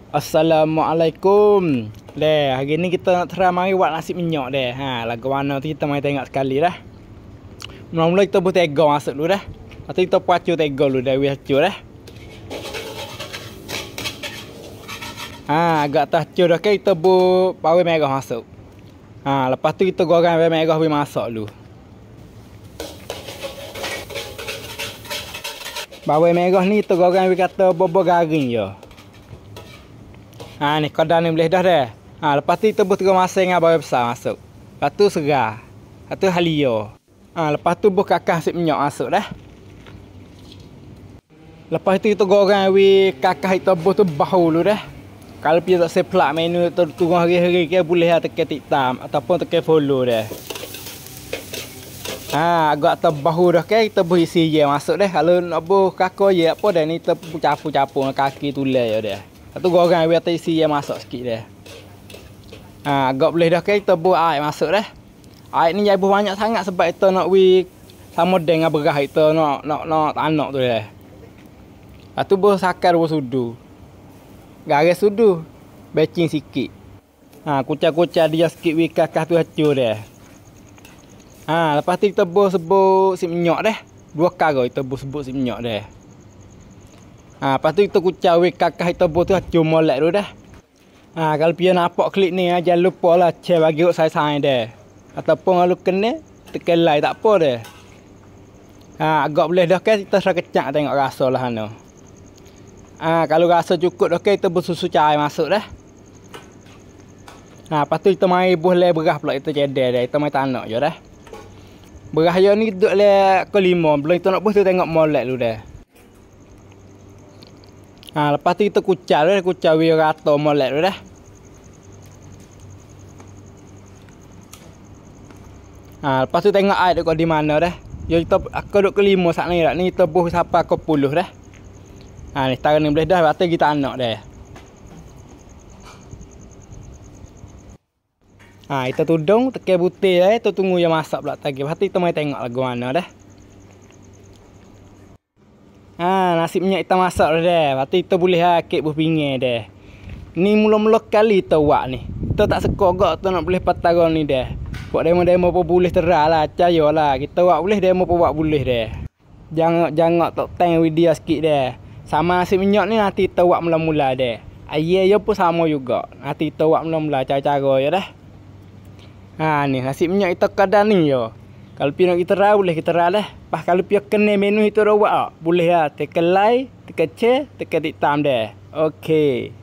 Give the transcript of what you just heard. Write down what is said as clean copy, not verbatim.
Assalamualaikum. Hari ni kita nak try mari buat nasi minyak deh. Lagu mana tu kita mari tengok sekali dah. Mula-mula kita buat tega masuk dulu dah. Lepas tu kita pacul tega dulu dah, hacur dah. Agak terhacur dah kita buat bawang merah masuk. Lepas tu kita goreng bawang merah we masak dulu. Bawang merah ni kita goreng we kata bobo garing je. Ni kadar ni boleh dah dah. Lepas tu kita buat tiga masing dengan bawang besar masuk. Lepas tu serah. Lepas tu halia. Lepas tu buat kakah sip minyak masuk dah. Lepas tu kita goreng we kakah kita buat tu bahu dulu dah. Kalau dia tak seplak menu tu turun hari-hari ke boleh tekan tiktam ataupun tekan follow dah. Agak terbahu dah ke kita buat isi je masuk dah. Kalau nak buat kakak je apa dah ni kita capu-capu kaki tulang je dah. Tu goreng biar isi yang masuk sikit dia. Agak boleh dah ke kita buat air masuk dah. Air ni jauh banyak sangat sebab kita nak sama dengan berah kita nak tanak tu dah. Lepas tu buat sakar buat sudu. Garis sudu. Baking sikit. Kucar-kucar dia sikit kakah tu hacur dia. Lepas tu kita buat sebut si minyak dah. 2 kali kita buat sebut si minyak dah. Lepas tu kita kucar kakah kita buat tu hacur molek dulu dah. Kalau dia nampak klip ni jangan lupa lah share bagi saya dah. Ataupun kalau kena tekan like tak apa dah. Agak boleh dah ke kita kecak tengok rasa lah hano. Kalau rasa cukup dah ke kita buat susu cair masuk dah. Lepas tu kita mari boleh berah pula kita cedek dah. Kita mari tanak je dah. Berah je ni duduk le ke-5. Belum kita nak buat tu tengok molek dulu dah. Lepas tu kita kucar we rata molek tu dah. Lepas tu tengok air dekat di mana dah. Yo kita aku duk ke-5 sat ni dah. Ni kita buh sampai ke 10 dah. Ni tarik ni boleh dah, lepas tu kita anak dah. Kita tudung tekan butir dah, tu tunggu yang masak pula lagi. Lepas tu kita mai tengok lagu mana dah. Nasi minyak kita masak dah. Lepas tu kita boleh kek buah pinggan dah. Ni mula-mula kali kita buat ni. Kita tak suka gak kita nak boleh patara ni dah. Buat demo-demo pun boleh terah lah. Percayalah. Kita buat boleh, demo pun buat boleh dah. Jangan tak tang video sikit dah. Sama nasi minyak ni nanti kita buat mula-mula dah. Air je pun sama juga. Nanti kita buat mula-mula cara-cara je dah. Ni nasi minyak kita kadar ni je. Kalau pi nak kita ra boleh kita ra dah. Pas kalau pi kena menu itu dah buat boleh lah tekan like, tekan share, tekan tiktam dah. Okey.